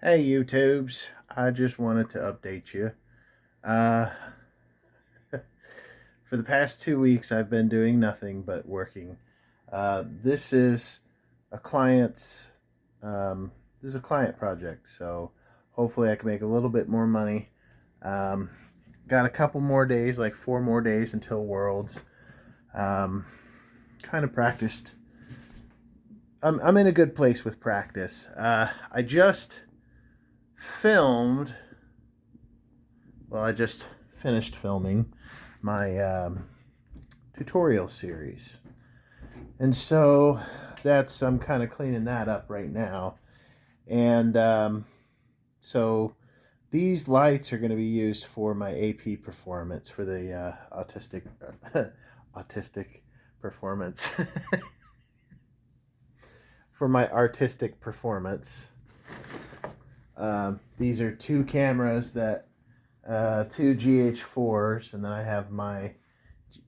Hey YouTubes, I just wanted to update you. Uh, for the past 2 weeks, I've been doing nothing but working. This is a client's. This is a client project, so hopefully I can make a little bit more money. Um, got a couple more days, like 4 more days until Worlds. Um, kind of practiced. I'm in a good place with practice. I just filmed I just finished filming my tutorial series. And so I'm kind of cleaning that up right now. And so these lights are going to be used for my AP performance for the autistic performance. For my artistic performance. These are two cameras that two GH4s, and then I have my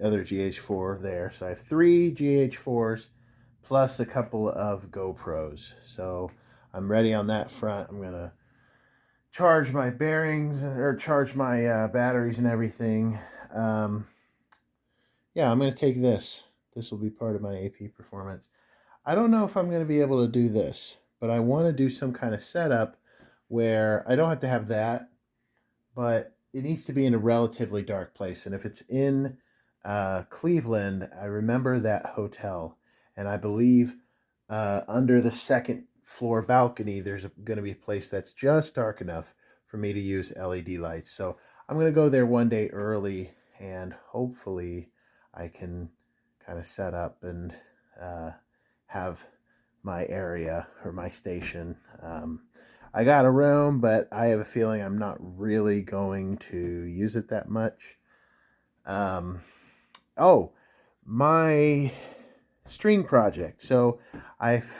other GH4 there. So I have three GH4s plus a couple of GoPros. So I'm ready on that front. I'm gonna charge my bearings or charge my batteries and everything. Um, yeah, I'm gonna take this. This will be part of my AP performance. I don't know if I'm gonna be able to do this, but I want to do some kind of setup where I don't have to have that, but it needs to be in a relatively dark place. And if it's in Cleveland, I remember that hotel, and I believe under the second floor balcony, there's going to be a place that's just dark enough for me to use LED lights. So I'm going to go there one day early, and hopefully I can kind of set up and have my area or my station. I got a room, but I have a feeling I'm not really going to use it that much. Um, oh, my string project. So I've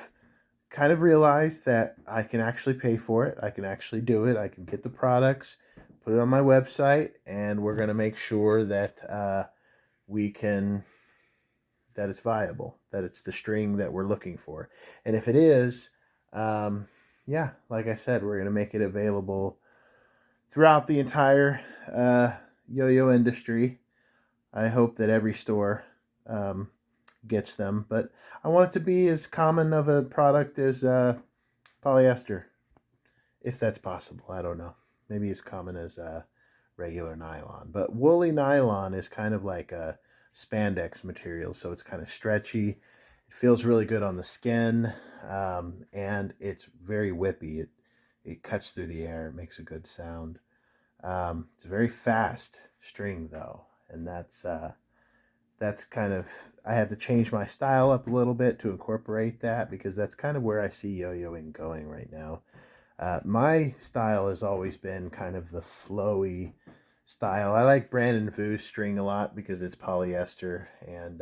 kind of realized that I can actually pay for it. I can actually do it. I can get the products, put it on my website, and we're going to make sure that we can that it's viable, that it's the string that we're looking for. And if it is, yeah, like I said, we're going to make it available throughout the entire yo-yo industry. I hope that every store um, gets them, but I want it to be as common of a product as polyester, if that's possible. I don't know. Maybe as common as regular nylon, but woolly nylon is kind of like a spandex material, so it's kind of stretchy. It feels really good on the skin, and it's very whippy. It cuts through the air. It makes a good sound. It's a very fast string though, and that's kind of, I have to change my style up a little bit to incorporate that because that's kind of where I see yo-yoing going right now. My style has always been kind of the flowy style. I like Brandon Vu's string a lot because it's polyester and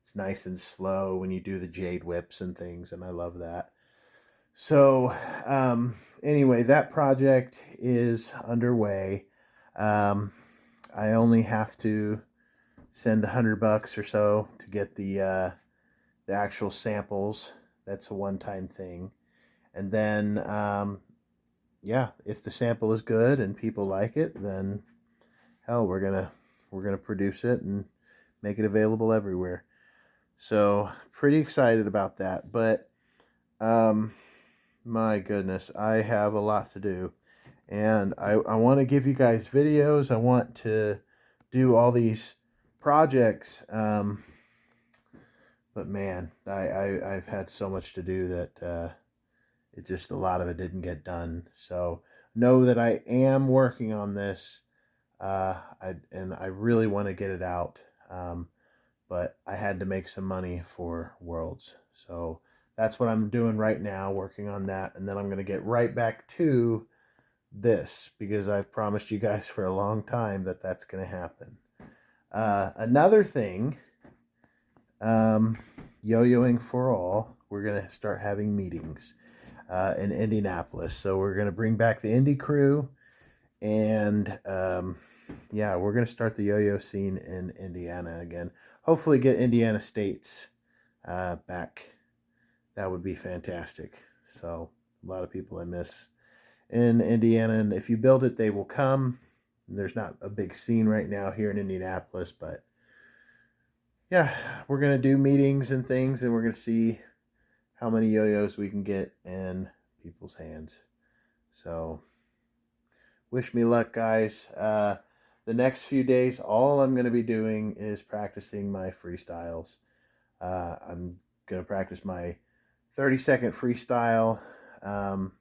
it's nice and slow when you do the jade whips and things, and I love that. So, anyway, that project is underway. Um, I only have to send $100 or so to get the actual samples. That's a one-time thing, and then yeah, if the sample is good and people like it, then hell, we're gonna produce it and make it available everywhere. So pretty excited about that. But um, my goodness, I have a lot to do, and I want to give you guys videos. I want to do all these projects. But man, I've had so much to do that it just, a lot of it didn't get done. So know that I am working on this, and I really want to get it out. But I had to make some money for Worlds, so that's what I'm doing right now, working on that, and then I'm going to get right back to this because I've promised you guys for a long time that that's going to happen. Another thing, yo-yoing for all, we're going to start having meetings in Indianapolis. So we're going to bring back the Indy crew, and yeah, we're going to start the yo-yo scene in Indiana again. Hopefully get Indiana States back. That would be fantastic. So a lot of people I miss. in Indiana, and if you build it, they will come. There's not a big scene right now here in Indianapolis, but yeah, we're gonna do meetings and things, and we're gonna see how many yo-yos we can get in people's hands. So, wish me luck, guys. The next few days, all I'm gonna be doing is practicing my freestyles. I'm gonna practice my 30-second freestyle. Um,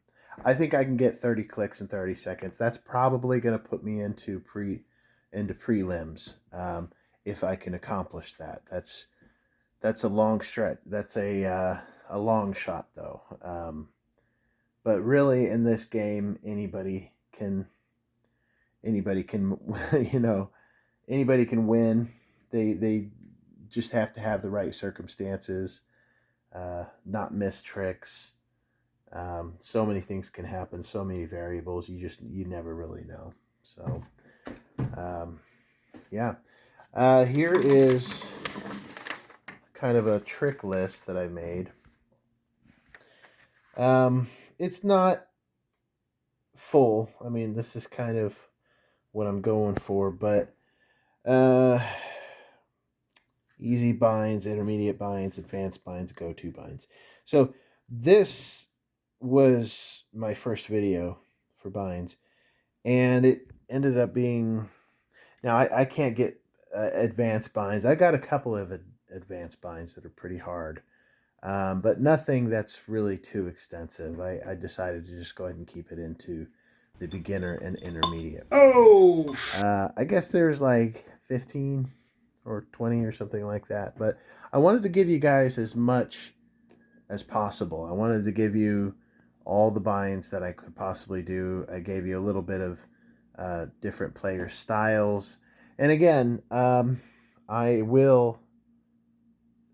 I think I can get 30 clicks in 30 seconds. That's probably going to put me into prelims if I can accomplish that. That's a long stretch. That's a long shot though. But really, in this game, anybody can you know anybody can win. They just have to have the right circumstances, not miss tricks. So many things can happen, so many variables. You never really know. So um, yeah, here is kind of a trick list that I made. It's not full. I mean, this is kind of what I'm going for, but uh, easy binds, intermediate binds, advanced binds, go-to binds. So this was my first video for binds, and it ended up being, now I can't get advanced binds. I got a couple of advanced binds that are pretty hard, but nothing that's really too extensive. I decided to just go ahead and keep it into the beginner and intermediate binds. I guess there's like 15 or 20 or something like that, but I wanted to give you guys as much as possible. I wanted to give you all the binds that I could possibly do. I gave you a little bit of different player styles. And again, I will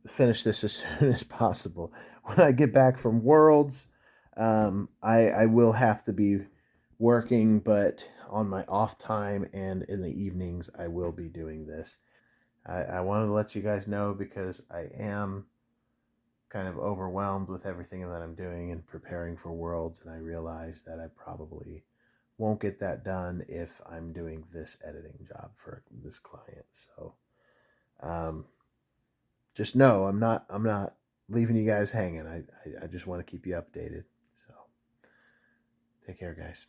finish this as soon as possible. When I get back from Worlds, I will have to be working, but on my off time and in the evenings, I will be doing this. I wanted to let you guys know because I am kind of overwhelmed with everything that I'm doing and preparing for Worlds, and I realize that I probably won't get that done if I'm doing this editing job for this client. So um, just know I'm not leaving you guys hanging. I just want to keep you updated. So take care, guys.